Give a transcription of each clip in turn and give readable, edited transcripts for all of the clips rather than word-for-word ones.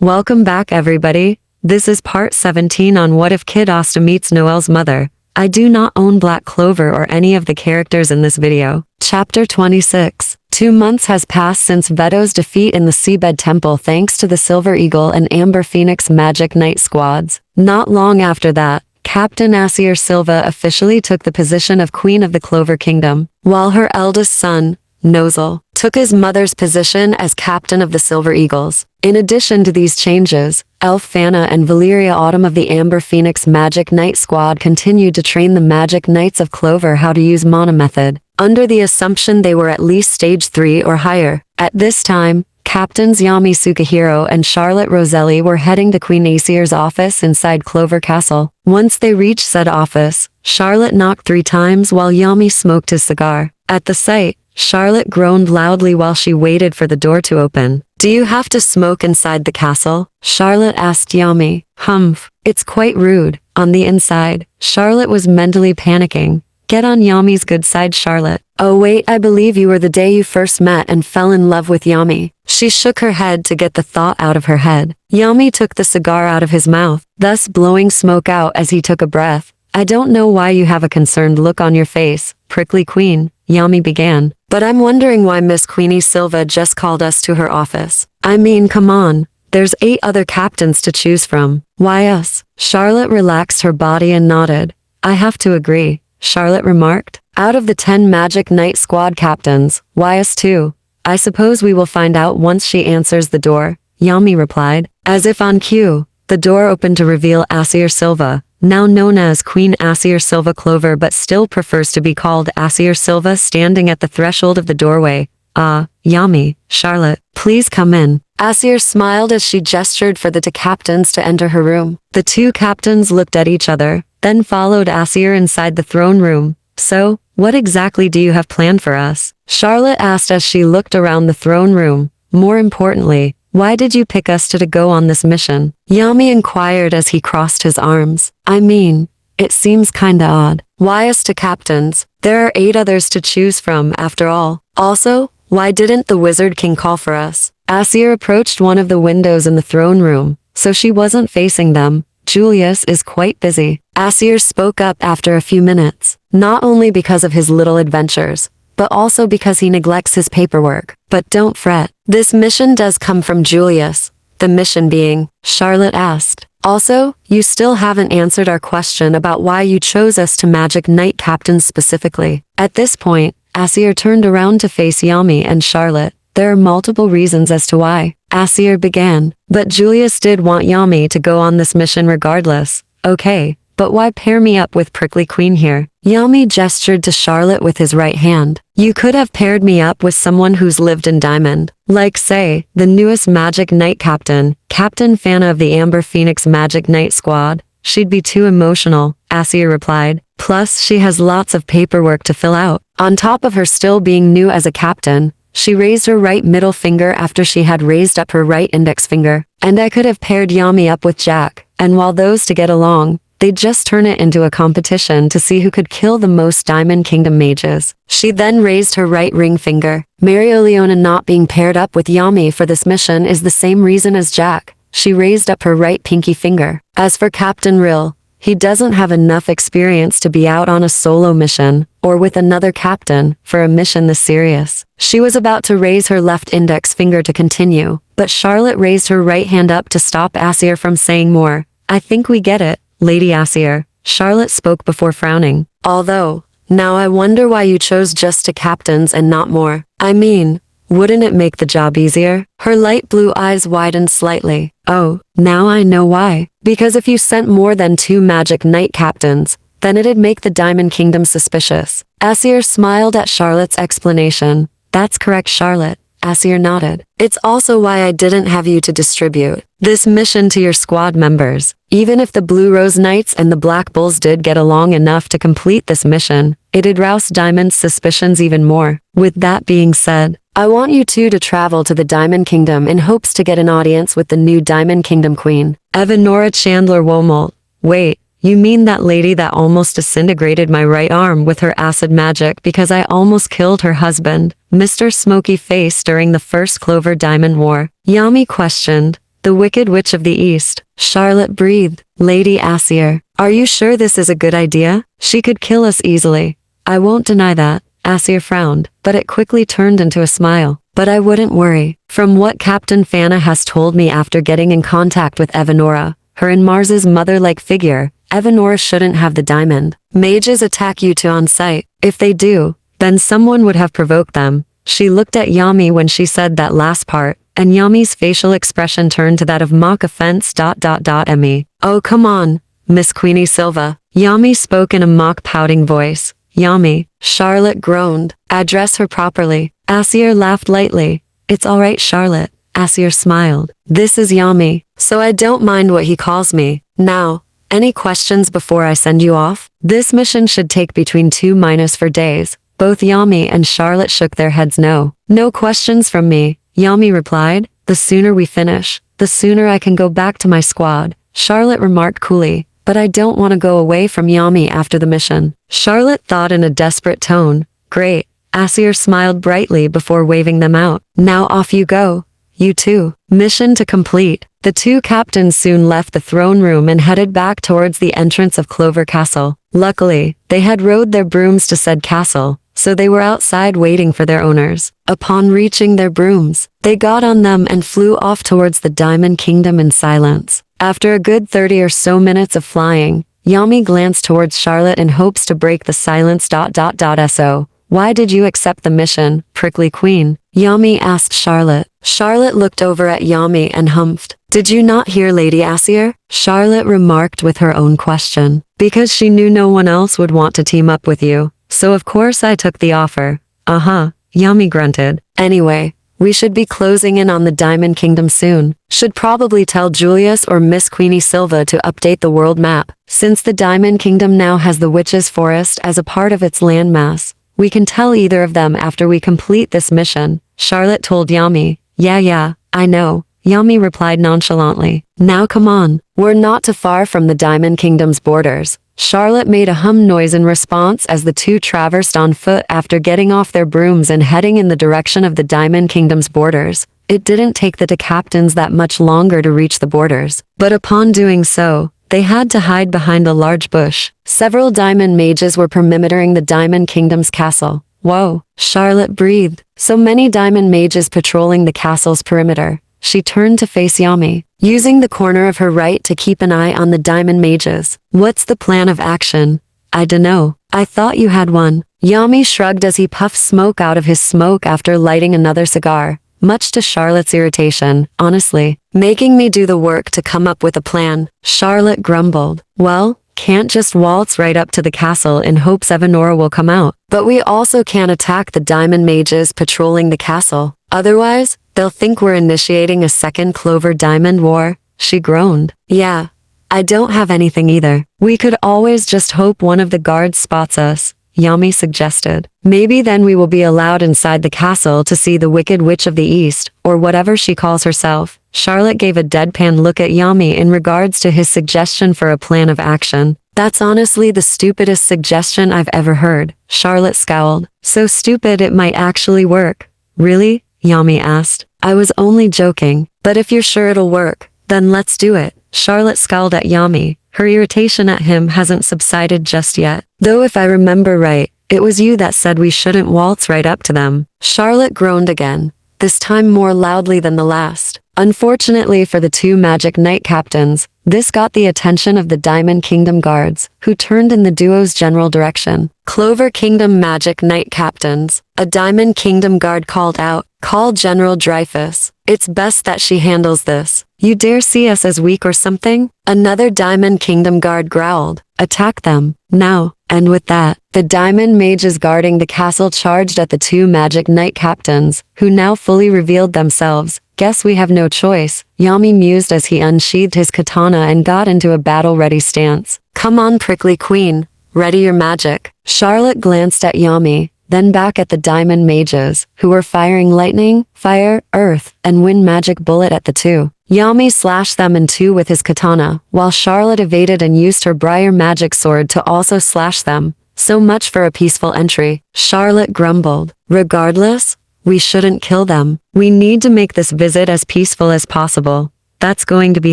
Welcome back, everybody. This is part 17 on What If Kid Asta Meets Noelle's Mother. I do not own Black Clover or any of the characters in this video. Chapter 26. 2 months has passed since Veto's defeat in the Seabed Temple thanks to the Silver Eagle and Amber Phoenix Magic Knight squads. Not long after that, Captain Astaire Silva officially took the position of Queen of the Clover Kingdom, while her eldest son, Noelle, took his mother's position as captain of the Silver Eagles. In addition to these changes, Elf Fana and Valeria Autumn of the Amber Phoenix Magic Knight Squad continued to train the Magic Knights of Clover how to use Mana Method, under the assumption they were at least stage 3 or higher. At this time, Captains Yami Sukahiro and Charlotte Roselli were heading to Queen Astaire's office inside Clover Castle. Once they reached said office, Charlotte knocked 3 times while Yami smoked his cigar. At the sight, Charlotte groaned loudly while she waited for the door to open. "Do you have to smoke inside the castle?" Charlotte asked Yami. "Humph, it's quite rude." On the inside, Charlotte was mentally panicking. Get on Yami's good side, Charlotte. "Oh wait, I believe you were the day you first met and fell in love with Yami." She shook her head to get the thought out of her head. Yami took the cigar out of his mouth, thus blowing smoke out as he took a breath. "I don't know why you have a concerned look on your face, prickly queen," Yami began. "But I'm wondering why Miss Queenie Silva just called us to her office. I mean, come on. There's 8 other captains to choose from. Why us?" Charlotte relaxed her body and nodded. "I have to agree," Charlotte remarked. "Out of the 10 Magic Knight Squad captains, why us too? I suppose we will find out once she answers the door," Yami replied. As if on cue, the door opened to reveal Astaire Silva, now known as Queen Astaire Silva Clover but still prefers to be called Astaire Silva, standing at the threshold of the doorway. Yami, Charlotte, please come in." Astaire smiled as she gestured for the 2 captains to enter her room. The 2 captains looked at each other, then followed Astaire inside the throne room. "So, what exactly do you have planned for us?" Charlotte asked as she looked around the throne room. "More importantly, why did you pick us to go on this mission?" Yami inquired as he crossed his arms. "I mean, it seems kinda odd. Why us to captains? There are 8 others to choose from after all. Also, why didn't the Wizard King call for us?" Astaire approached one of the windows in the throne room, so she wasn't facing them. "Julius is quite busy." Astaire spoke up after a few minutes, not only because of his little adventures, but also because he neglects his paperwork. "But don't fret. This mission does come from Julius." "The mission being?" Charlotte asked. "Also, you still haven't answered our question about why you chose us to Magic Knight captains specifically." At this point, Astaire turned around to face Yami and Charlotte. "There are multiple reasons as to why," Astaire began. "But Julius did want Yami to go on this mission regardless." "Okay, but why pair me up with Prickly Queen here?" Yami gestured to Charlotte with his right hand. "You could have paired me up with someone who's lived in Diamond. Like say, the newest Magic Knight captain, Captain Fana of the Amber Phoenix Magic Knight Squad. She'd be too emotional," Astaire replied. "Plus, she has lots of paperwork to fill out." On top of her still being new as a captain, she raised her right middle finger after she had raised up her right index finger. "And I could have paired Yami up with Jack, and while those to get along, they'd just turn it into a competition to see who could kill the most Diamond Kingdom mages." She then raised her right ring finger. "Marioliona not being paired up with Yami for this mission is the same reason as Jack." She raised up her right pinky finger. "As for Captain Rill, he doesn't have enough experience to be out on a solo mission, or with another captain, for a mission this serious." She was about to raise her left index finger to continue, but Charlotte raised her right hand up to stop Astaire from saying more. "I think we get it, Lady Astaire," Charlotte spoke before frowning. "Although, now I wonder why you chose just 2 captains and not more. I mean, wouldn't it make the job easier?" Her light blue eyes widened slightly. "Oh, now I know why. Because if you sent more than 2 Magic Knight captains, then it'd make the Diamond Kingdom suspicious." Astaire smiled at Charlotte's explanation. "That's correct, Charlotte," Astaire nodded. "It's also why I didn't have you to distribute this mission to your squad members. Even if the Blue Rose Knights and the Black Bulls did get along enough to complete this mission, it'd rouse Diamond's suspicions even more. With that being said, I want you 2 to travel to the Diamond Kingdom in hopes to get an audience with the new Diamond Kingdom Queen." Evanora Chandler Womolt. "Wait, you mean that lady that almost disintegrated my right arm with her acid magic because I almost killed her husband, Mr. Smoky Face, during the first Clover Diamond War?" Yami questioned. The Wicked Witch of the East. Charlotte breathed. Lady Aesir, are you sure this is a good idea? She could kill us easily. I won't deny that. Aesir frowned, but it quickly turned into a smile. But I wouldn't worry. From what Captain Fana has told me after getting in contact with Evanora, her and Mars's mother-like figure, Evanora shouldn't have the diamond. Mages attack you two on sight. If they do, then someone would have provoked them. She looked at Yami when she said that last part, and Yami's facial expression turned to that of mock offense. Emmy. Oh come on, Miss Queenie Silva. Yami spoke in a mock pouting voice. Yami. Charlotte groaned. Address her properly. Aesir laughed lightly. It's alright, Charlotte. Aesir smiled. This is Yami, so I don't mind what he calls me. Now, any questions before I send you off? This mission should take between 2-4 days. Both Yami and Charlotte shook their heads no. No questions from me, Yami replied. The sooner we finish, the sooner I can go back to my squad, Charlotte remarked coolly. But I don't want to go away from Yami after the mission. Charlotte thought in a desperate tone. Great. Aesir smiled brightly before waving them out. Now off you go. You two. Mission to complete. The two captains soon left the throne room and headed back towards the entrance of Clover Castle. Luckily, they had rode their brooms to said castle, so they were outside waiting for their owners. Upon reaching their brooms, they got on them and flew off towards the Diamond Kingdom in silence. After a good 30 or so minutes of flying, Yami glanced towards Charlotte in hopes to break the silence. So, why did you accept the mission, prickly queen? Yami asked Charlotte. Charlotte looked over at Yami and humphed. Did you not hear Lady Aesir? Charlotte remarked with her own question. Because she knew no one else would want to team up with you, so of course I took the offer. Yami grunted. Anyway, we should be closing in on the Diamond Kingdom soon. Should probably tell Julius or Miss Queenie Silva to update the world map. Since the Diamond Kingdom now has the Witch's Forest as a part of its landmass, we can tell either of them after we complete this mission, Charlotte told Yami. Yeah, I know, Yami replied nonchalantly. Now come on, we're not too far from the Diamond Kingdom's borders. Charlotte made a hum noise in response as the two traversed on foot after getting off their brooms and heading in the direction of the Diamond Kingdom's borders. It didn't take the two captains that much longer to reach the borders, but upon doing so, they had to hide behind a large bush. Several diamond mages were perimetering the Diamond Kingdom's castle. Whoa, Charlotte breathed. So many diamond mages patrolling the castle's perimeter. She turned to face Yami, using the corner of her right to keep an eye on the diamond mages. What's the plan of action? I dunno. I thought you had one. Yami shrugged as he puffed smoke out of his smoke after lighting another cigar, much to Charlotte's irritation, honestly. Making me do the work to come up with a plan. Charlotte grumbled. Well, can't just waltz right up to the castle in hopes Evanora will come out. But we also can't attack the diamond mages patrolling the castle. Otherwise, they'll think we're initiating a second Clover Diamond War, she groaned. Yeah, I don't have anything either. We could always just hope one of the guards spots us, Yami suggested. Maybe then we will be allowed inside the castle to see the Wicked Witch of the East, or whatever she calls herself. Charlotte gave a deadpan look at Yami in regards to his suggestion for a plan of action. That's honestly the stupidest suggestion I've ever heard, Charlotte scowled. So stupid it might actually work. Really? Yami asked. I was only joking, but if you're sure it'll work, then let's do it. Charlotte scowled at Yami. Her irritation at him hasn't subsided just yet. Though if I remember right, it was you that said we shouldn't waltz right up to them. Charlotte groaned again, this time more loudly than the last. Unfortunately for the two magic knight captains, this got the attention of the Diamond Kingdom guards, who turned in the duo's general direction. Clover Kingdom magic knight captains, a Diamond Kingdom guard called out. Call General Dreyfus. It's best that she handles this. You dare see us as weak or something? Another Diamond Kingdom guard growled. Attack them, now. And with that, the diamond mages guarding the castle charged at the two magic knight captains, who now fully revealed themselves. Guess we have no choice, Yami mused as he unsheathed his katana and got into a battle-ready stance. Come on, prickly queen. Ready your magic. Charlotte glanced at Yami, then back at the diamond mages, who were firing lightning, fire, earth, and wind magic bullet at the two. Yami slashed them in two with his katana, while Charlotte evaded and used her briar magic sword to also slash them. So much for a peaceful entry. Charlotte grumbled. Regardless, we shouldn't kill them. We need to make this visit as peaceful as possible. That's going to be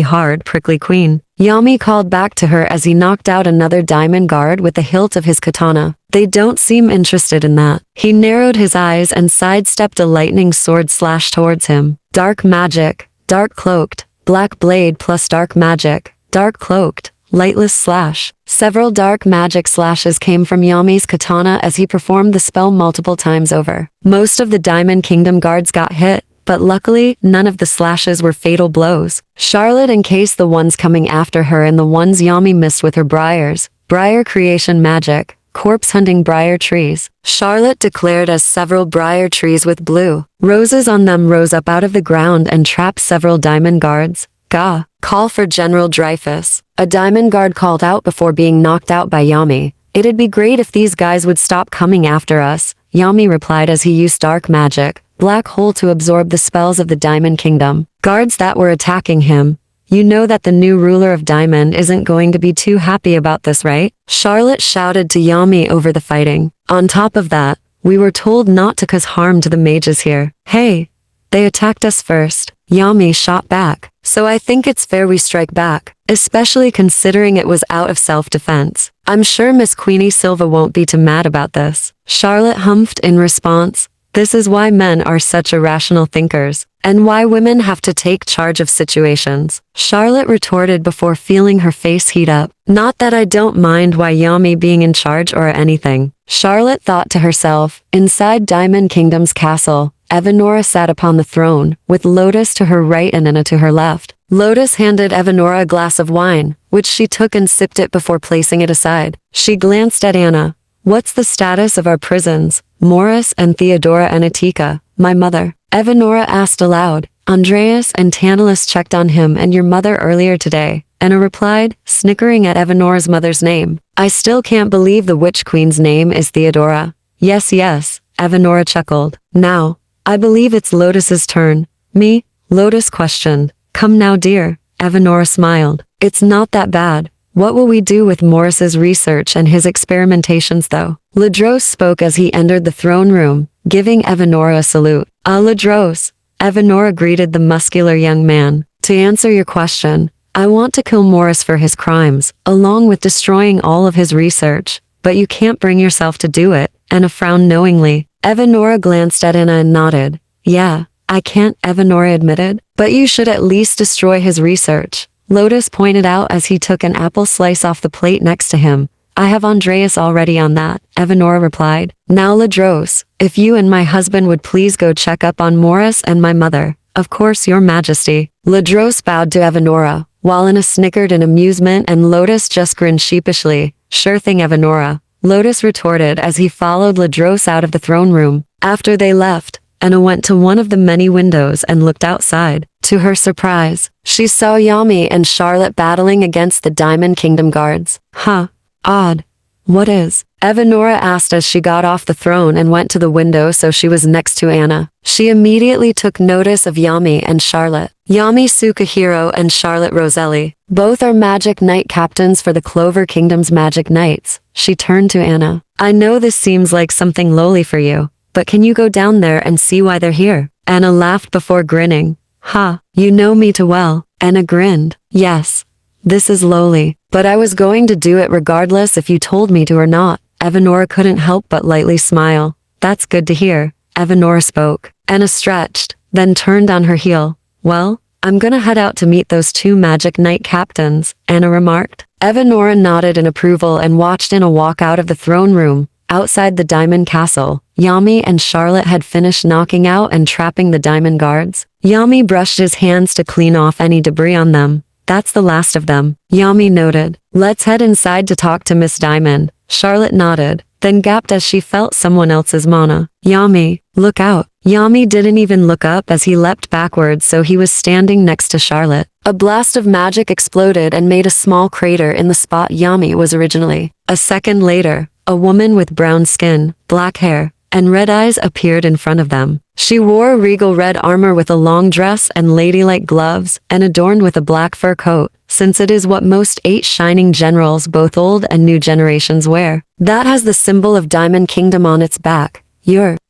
hard, prickly queen. Yami called back to her as he knocked out another diamond guard with the hilt of his katana. They don't seem interested in that. He narrowed his eyes and sidestepped a lightning sword slash towards him. Dark magic, dark cloaked, black blade plus dark magic, dark cloaked, lightless slash. Several dark magic slashes came from Yami's katana as he performed the spell multiple times over. Most of the Diamond Kingdom guards got hit, but luckily, none of the slashes were fatal blows. Charlotte encased the ones coming after her and the ones Yami missed with her briars. Briar creation magic, corpse hunting briar trees. Charlotte declared as several briar trees with blue roses on them rose up out of the ground and trapped several diamond guards. Gah! Call for General Dreyfus. A diamond guard called out before being knocked out by Yami. It'd be great if these guys would stop coming after us, Yami replied as he used dark magic, black hole to absorb the spells of the Diamond Kingdom. Guards that were attacking him. You know that the new ruler of Diamond isn't going to be too happy about this, right? Charlotte shouted to Yami over the fighting. On top of that, we were told not to cause harm to the mages here. Hey, they attacked us first. Yami shot back. So I think it's fair we strike back, especially considering it was out of self-defense. I'm sure Miss Queenie Silva won't be too mad about this. Charlotte humphed in response. This is why men are such irrational thinkers, and why women have to take charge of situations. Charlotte retorted before feeling her face heat up. Not that I don't mind why Yami being in charge or anything. Charlotte thought to herself. Inside Diamond Kingdom's castle, Evanora sat upon the throne, with Lotus to her right and Anna to her left. Lotus handed Evanora a glass of wine, which she took and sipped it before placing it aside. She glanced at Anna. What's the status of our prisons? Morris and Theodora and Atika, my mother. Evanora asked aloud. Andreas and Tantalus checked on him and your mother earlier today. Anna replied, snickering at Evanora's mother's name. I still can't believe the witch queen's name is Theodora. Yes, Evanora chuckled. Now, I believe it's Lotus's turn. Me? Lotus questioned. Come now, dear. Evanora smiled. It's not that bad. What will we do with Morris's research and his experimentations though? Ledros spoke as he entered the throne room, giving Evanora a salute. Ledros. Evanora greeted the muscular young man. To answer your question, I want to kill Morris for his crimes, along with destroying all of his research. But you can't bring yourself to do it, Anna frowned knowingly. Evanora glanced at Anna and nodded. Yeah, I can't, Evanora admitted. But you should at least destroy his research. Lotus pointed out as he took an apple slice off the plate next to him. I have Andreas already on that, Evanora replied. Now Ledros, if you and my husband would please go check up on Morris and my mother. Of course, your majesty. Ledros bowed to Evanora, while Anna snickered in amusement and Lotus just grinned sheepishly. Sure thing, Evanora. Lotus retorted as he followed Ledros out of the throne room. After they left, Anna went to one of the many windows and looked outside. To her surprise, she saw Yami and Charlotte battling against the Diamond Kingdom guards. Huh. Odd. What is? Evanora asked as she got off the throne and went to the window so she was next to Anna. She immediately took notice of Yami and Charlotte. Yami Sukahiro and Charlotte Roselli. Both are magic knight captains for the Clover Kingdom's magic knights. She turned to Anna. I know this seems like something lowly for you, but can you go down there and see why they're here? Anna laughed before grinning. Ha, you know me too well. Anna grinned. Yes. This is lowly, but I was going to do it regardless if you told me to or not. Evanora couldn't help but lightly smile. That's good to hear. Evanora spoke. Anna stretched, then turned on her heel. Well, I'm gonna head out to meet those two magic knight captains, Anna remarked. Evanora nodded in approval and watched Anna walk out of the throne room. Outside the Diamond Castle, Yami and Charlotte had finished knocking out and trapping the Diamond Guards. Yami brushed his hands to clean off any debris on them. That's the last of them, Yami noted. Let's head inside to talk to Miss Diamond. Charlotte nodded, then gasped as she felt someone else's mana. Yami, look out. Yami didn't even look up as he leapt backwards, so he was standing next to Charlotte. A blast of magic exploded and made a small crater in the spot Yami was originally. A second later, a woman with brown skin, black hair, and red eyes appeared in front of them. She wore regal red armor with a long dress and ladylike gloves, and adorned with a black fur coat, since it is what most 8 shining generals, both old and new generations, wear. That has the symbol of Diamond Kingdom on its back.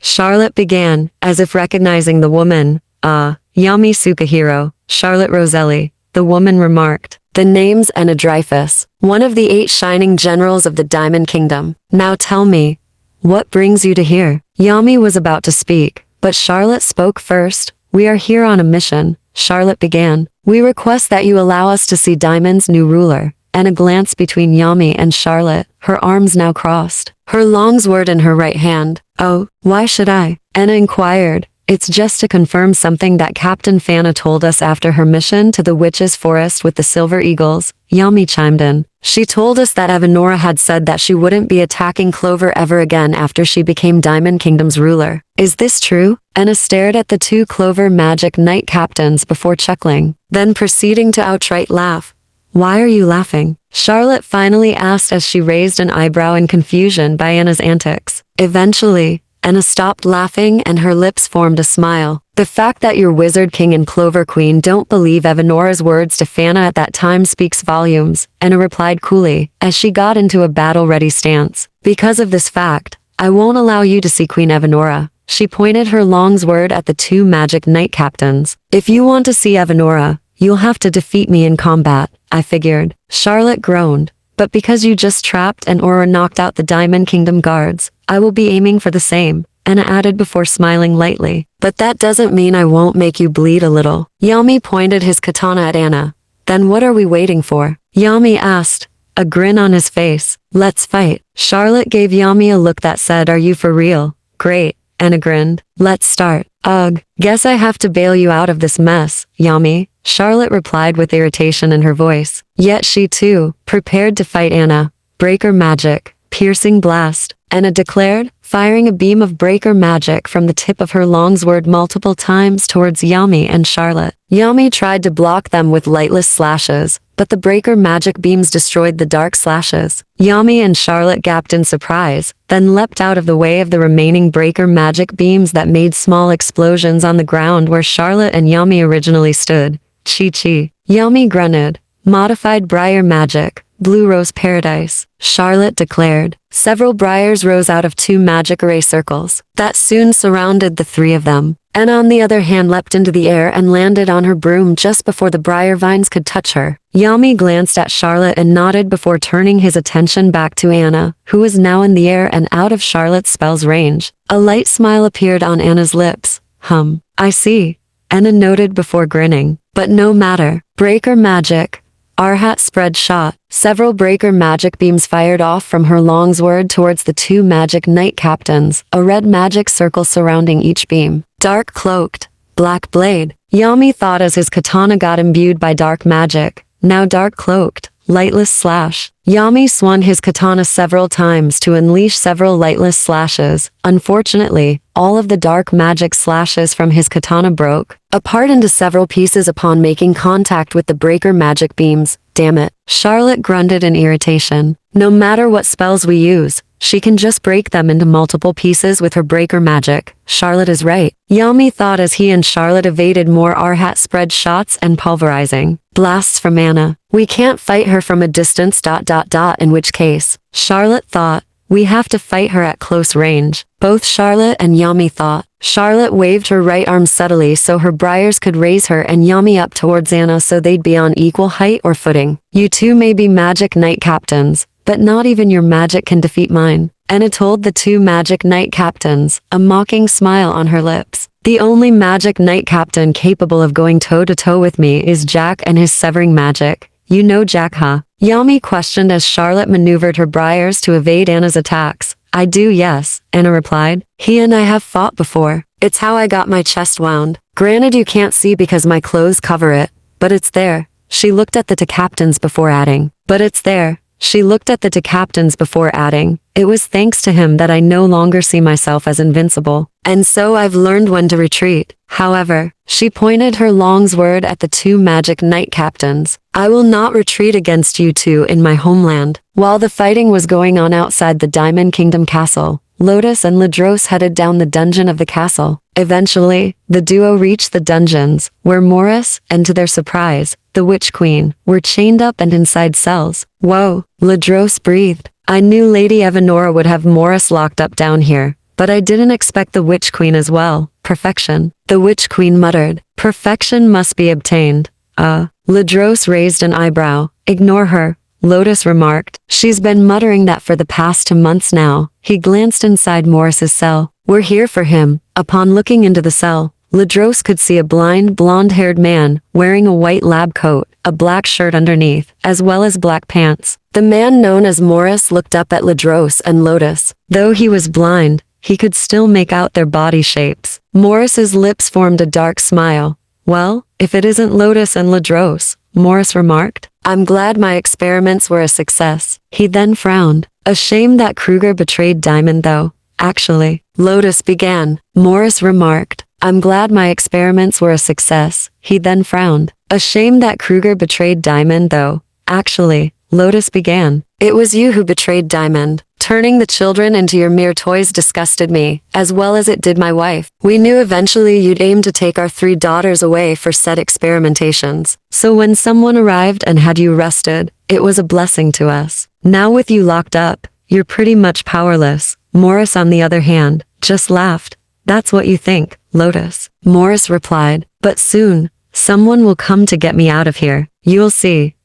Charlotte began, as if recognizing the woman. Yami Sukahiro, Charlotte Roselli, the woman remarked. The name's Anna Dreyfus, one of the 8 shining generals of the Diamond Kingdom. Now tell me, what brings you to here? Yami was about to speak, but Charlotte spoke first. We are here on a mission, Charlotte began. We request that you allow us to see Diamond's new ruler. And a glance between Yami and Charlotte, her arms now crossed, her longsword in her right hand. Oh, why should I? Anna inquired. It's just to confirm something that Captain Fana told us after her mission to the Witch's Forest with the Silver Eagles, Yami chimed in. She told us that Evanora had said that she wouldn't be attacking Clover ever again after she became Diamond Kingdom's ruler. Is this true? Anna stared at the 2 Clover magic knight captains before chuckling, then proceeding to outright laugh. Why are you laughing? Charlotte finally asked as she raised an eyebrow in confusion by Anna's antics. Eventually, Anna stopped laughing and her lips formed a smile. The fact that your Wizard King and Clover Queen don't believe Evanora's words to Fana at that time speaks volumes, Anna replied coolly, as she got into a battle-ready stance. Because of this fact, I won't allow you to see Queen Evanora. She pointed her longsword at the 2 magic knight captains. If you want to see Evanora, you'll have to defeat me in combat, I figured. Charlotte groaned. But because you just trapped and or knocked out the Diamond Kingdom guards, I will be aiming for the same, Anna added before smiling lightly. But that doesn't mean I won't make you bleed a little. Yami pointed his katana at Anna. Then what are we waiting for? Yami asked, a grin on his face. Let's fight. Charlotte gave Yami a look that said, are you for real? Great, Anna grinned. Let's start. Ugh, guess I have to bail you out of this mess, Yami, Charlotte replied with irritation in her voice. Yet she too, prepared to fight Anna. Breaker magic, piercing blast, Anna declared, firing a beam of breaker magic from the tip of her longsword multiple times towards Yami and Charlotte. Yami tried to block them with lightless slashes, but the breaker magic beams destroyed the dark slashes. Yami and Charlotte gaped in surprise, then leapt out of the way of the remaining breaker magic beams that made small explosions on the ground where Charlotte and Yami originally stood. Chi-chi. Yami grunted. Modified briar magic. Blue Rose Paradise, Charlotte declared. Several briars rose out of 2 magic array circles that soon surrounded the 3 of them. Anna on the other hand leapt into the air and landed on her broom just before the briar vines could touch her. Yami glanced at Charlotte and nodded before turning his attention back to Anna, who was now in the air and out of Charlotte's spell's range. A light smile appeared on Anna's lips. I see, Anna noted before grinning. But no matter. Breaker magic. Arhat spread shot. Several breaker magic beams fired off from her longsword towards the 2 magic knight captains, a red magic circle surrounding each beam. Dark cloaked. Black blade. Yami thought as his katana got imbued by dark magic. Now dark cloaked. Lightless slash. Yami swung his katana several times to unleash several lightless slashes. Unfortunately, all of the dark magic slashes from his katana broke apart into several pieces upon making contact with the breaker magic beams. Damn it. Charlotte grunted in irritation. No matter what spells we use, she can just break them into multiple pieces with her breaker magic. Charlotte is right. Yami thought as he and Charlotte evaded more Arhat spread shots and pulverizing blasts from Anna. We can't fight her from a distance. In which case, Charlotte thought, we have to fight her at close range. Both Charlotte and Yami thought. Charlotte waved her right arm subtly so her briars could raise her and Yami up towards Anna so they'd be on equal height or footing. You two may be magic knight captains, but not even your magic can defeat mine, Anna told the 2 magic knight captains, a mocking smile on her lips. The only magic knight captain capable of going toe-to-toe with me is Jack and his severing magic. You know Jack, huh? Yami questioned as Charlotte maneuvered her briars to evade Anna's attacks. I do, yes, Anna replied. He and I have fought before. It's how I got my chest wound. Granted you can't see because my clothes cover it, but it's there. She looked at the 2 captains before adding. But it's there. She looked at the 2 captains before adding. It was thanks to him that I no longer see myself as invincible. And so I've learned when to retreat. However, she pointed her longsword at the 2 magic knight captains. I will not retreat against you 2 in my homeland. While the fighting was going on outside the Diamond Kingdom castle, Lotus and Ladros headed down the dungeon of the castle. Eventually, the duo reached the dungeons, where Morris, and to their surprise, the Witch Queen, were chained up and inside cells. Whoa, Ladros breathed. I knew Lady Evanora would have Morris locked up down here. but I didn't expect the Witch Queen as well. Perfection. The Witch Queen muttered. Perfection must be obtained. Ledros raised an eyebrow. Ignore her, Lotus remarked. She's been muttering that for the past 2 months now. He glanced inside Morris's cell. We're here for him. Upon looking into the cell, Ledros could see a blind, blonde-haired man, wearing a white lab coat, a black shirt underneath, as well as black pants. The man known as Morris looked up at Ledros and Lotus. Though he was blind, he could still make out their body shapes. Morris's lips formed a dark smile. Well, if it isn't Lotus and Ledros, Morris remarked. I'm glad my experiments were a success. He then frowned. A shame that Kruger betrayed Diamond though. Actually, Lotus began. Morris remarked. I'm glad my experiments were a success. He then frowned. A shame that Kruger betrayed Diamond though. Actually, Lotus began. It was you who betrayed Diamond. Turning the children into your mere toys disgusted me, as well as it did my wife. We knew eventually you'd aim to take our 3 daughters away for said experimentations. So when someone arrived and had you arrested, it was a blessing to us. Now with you locked up, you're pretty much powerless. Morris on the other hand, just laughed. That's what you think, Lotus. Morris replied. But soon, someone will come to get me out of here. You'll see.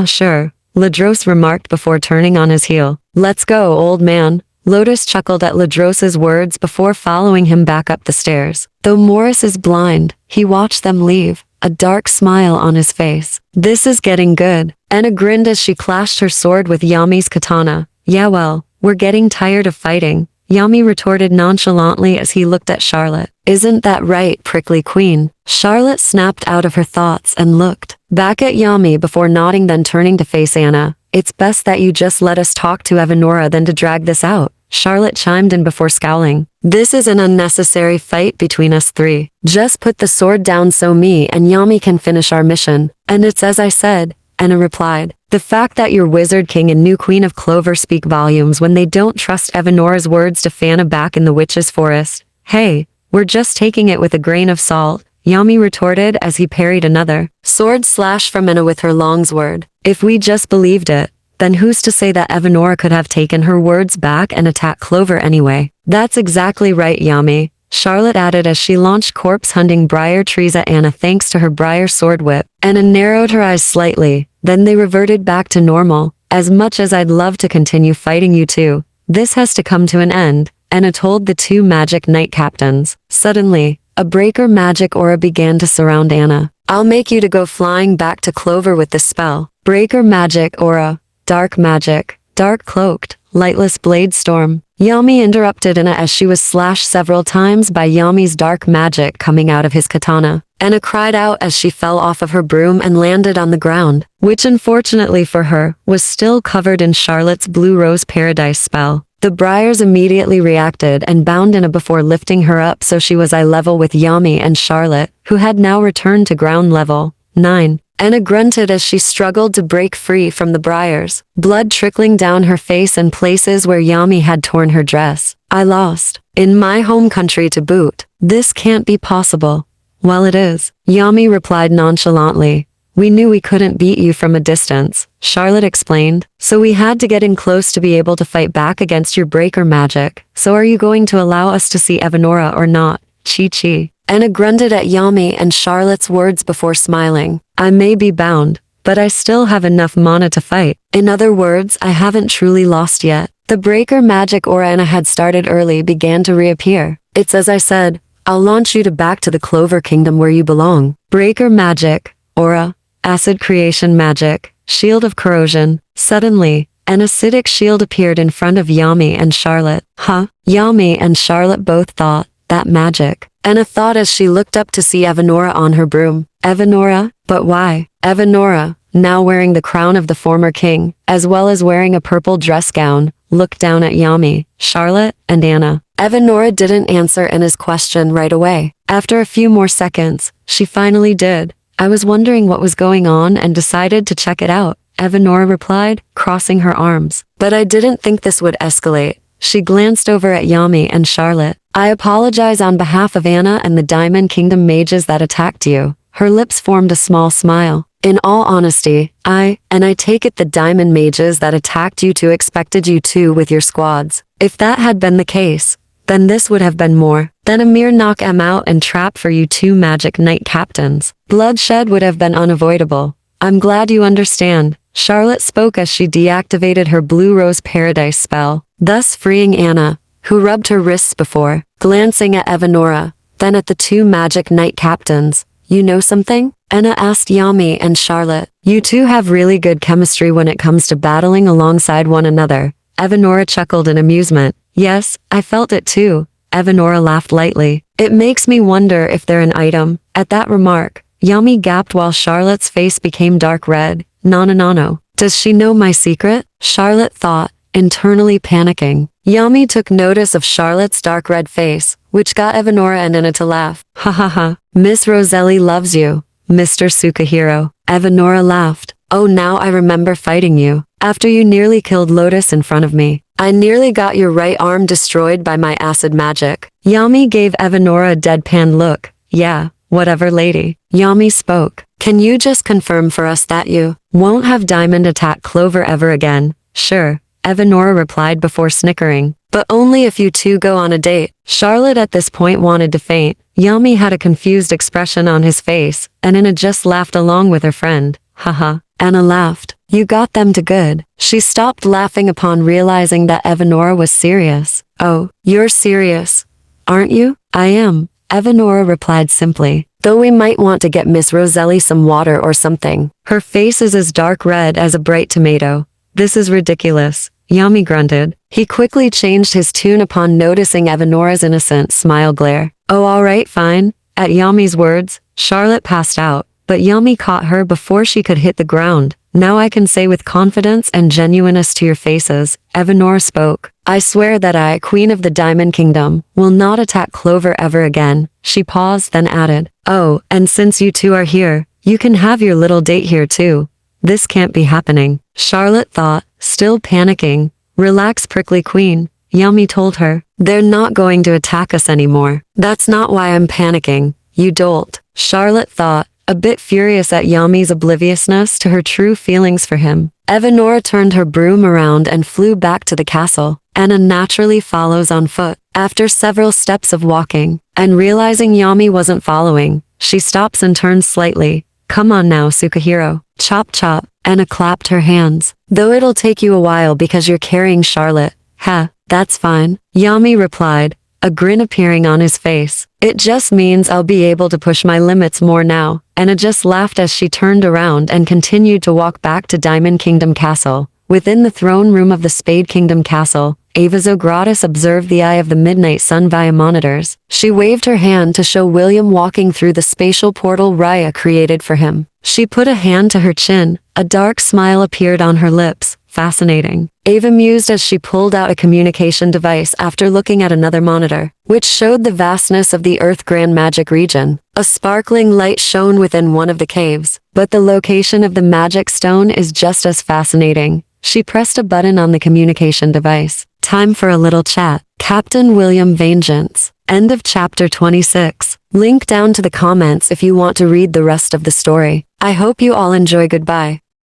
Sure. Ledros remarked before turning on his heel. Let's go, old man. Lotus chuckled at Ledros's words before following him back up the stairs. Though Morris is blind, he watched them leave, a dark smile on his face. This is getting good. Anna grinned as she clashed her sword with Yami's katana. Yeah well, we're getting tired of fighting, Yami retorted nonchalantly as he looked at Charlotte. Isn't that right, prickly queen? Charlotte snapped out of her thoughts and looked back at Yami before nodding, then turning to face Anna. It's best that you just let us talk to Evanora than to drag this out, Charlotte chimed in before scowling. This is an unnecessary fight between us 3. Just put the sword down so me and Yami can finish our mission. And it's as I said, Anna replied. The fact that your Wizard King and new Queen of Clover speak volumes when they don't trust Evanora's words to Fana back in the Witch's Forest. Hey, we're just taking it with a grain of salt, Yami retorted as he parried another sword slash from Anna with her longsword. If we just believed it, then who's to say that Evanora could have taken her words back and attacked Clover anyway? That's exactly right, Yami, Charlotte added as she launched corpse-hunting briar trees at Anna thanks to her briar sword whip. Anna narrowed her eyes slightly, then they reverted back to normal. As much as I'd love to continue fighting you two, this has to come to an end, Anna told the 2 magic knight captains. Suddenly, a breaker magic aura began to surround Anna. I'll make you to go flying back to Clover with this spell. Breaker magic aura. Dark magic. Dark cloaked. Lightless blade storm. Yami interrupted Anna as she was slashed several times by Yami's dark magic coming out of his katana. Anna cried out as she fell off of her broom and landed on the ground, which unfortunately for her, was still covered in Charlotte's blue rose paradise spell. The briars immediately reacted and bound Anna before lifting her up so she was eye level with Yami and Charlotte, who had now returned to ground level. 9. Anna grunted as she struggled to break free from the briars, blood trickling down her face in places where Yami had torn her dress. I lost. In my home country to boot. This can't be possible. Well, it is, Yami replied nonchalantly. We knew we couldn't beat you from a distance, Charlotte explained, so we had to get in close to be able to fight back against your breaker magic. So are you going to allow us to see Evanora or not? Chi-chi. Anna grunted at Yami and Charlotte's words before smiling. I may be bound, but I still have enough mana to fight. In other words, I haven't truly lost yet. The breaker magic aura Anna had started early began to reappear. It's as I said, I'll launch you back to the Clover Kingdom where you belong. Breaker magic, aura, acid creation magic, shield of corrosion. Suddenly, an acidic shield appeared in front of Yami and Charlotte. Yami and Charlotte both thought, that magic. Anna thought as she looked up to see Evanora on her broom. Evanora? But why? Evanora, now wearing the crown of the former king, as well as wearing a purple dress gown, looked down at Yami, Charlotte, and Anna. Evanora didn't answer Anna's question right away. After a few more seconds, she finally did. I was wondering what was going on and decided to check it out, Evanora replied, crossing her arms. But I didn't think this would escalate. She glanced over at Yami and Charlotte. I apologize on behalf of Anna and the Diamond Kingdom mages that attacked you. Her lips formed a small smile. In all honesty, I take it the Diamond mages that attacked you two expected you two with your squads. If that had been the case, then this would have been more than a mere knock 'em out and trap for you two magic knight captains. Bloodshed would have been unavoidable. I'm glad you understand. Charlotte spoke as she deactivated her blue rose paradise spell, thus freeing Anna, who rubbed her wrists before, glancing at Evanora, then at the two magic knight captains. You know something? Anna asked Yami and Charlotte. You two have really good chemistry when it comes to battling alongside one another. Evanora chuckled in amusement. Yes, I felt it too. Evanora laughed lightly. It makes me wonder if they're an item. At that remark, Yami gasped while Charlotte's face became dark red. No. Does she know my secret? Charlotte thought, internally panicking. Yami took notice of Charlotte's dark red face, which got Evanora and Anna to laugh. Ha ha ha. Miss Roselli loves you, Mr. Sukahiro. Evanora laughed. Oh, now I remember fighting you. After you nearly killed Lotus in front of me. I nearly got your right arm destroyed by my acid magic. Yami gave Evanora a deadpan look. Yeah, whatever lady. Yami spoke. Can you just confirm for us that you won't have Diamond attack Clover ever again? Sure, Evanora replied before snickering. But only if you two go on a date. Charlotte at this point wanted to faint. Yami had a confused expression on his face, and Anna just laughed along with her friend. Haha. Anna laughed. You got them to good. She stopped laughing upon realizing that Evanora was serious. Oh, you're serious, aren't you? I am, Evanora replied simply. Though we might want to get Miss Roselli some water or something. Her face is as dark red as a bright tomato. This is ridiculous, Yami grunted. He quickly changed his tune upon noticing Evanora's innocent smile glare. Oh, alright, fine. At Yami's words, Charlotte passed out, but Yami caught her before she could hit the ground. Now I can say with confidence and genuineness to your faces, Evanora spoke. I swear that I, Queen of the Diamond Kingdom, will not attack Clover ever again. She paused, then added. Oh, and since you two are here, you can have your little date here too. This can't be happening. Charlotte thought, still panicking. Relax, prickly queen, Yami told her. They're not going to attack us anymore. That's not why I'm panicking, you dolt. Charlotte thought, a bit furious at Yami's obliviousness to her true feelings for him. Evanora turned her broom around and flew back to the castle. Anna naturally follows on foot. After several steps of walking, and realizing Yami wasn't following, she stops and turns slightly. Come on now, Sukahiro. Chop chop. Anna clapped her hands. Though it'll take you a while because you're carrying Charlotte. Ha, that's fine. Yami replied, a grin appearing on his face. It just means I'll be able to push my limits more now. Anna just laughed as she turned around and continued to walk back to Diamond Kingdom Castle. Within the throne room of the Spade Kingdom Castle, Ava Zogratis observed the Eye of the Midnight Sun via monitors. She waved her hand to show William walking through the spatial portal Raya created for him. She put a hand to her chin. A dark smile appeared on her lips. Fascinating. Ava mused as she pulled out a communication device after looking at another monitor, which showed the vastness of the Earth Grand Magic region. A sparkling light shone within one of the caves, but the location of the magic stone is just as fascinating. She pressed a button on the communication device. Time for a little chat. Captain William Vengeance. End of chapter 26. Link down to the comments if you want to read the rest of the story. I hope you all enjoy. Goodbye.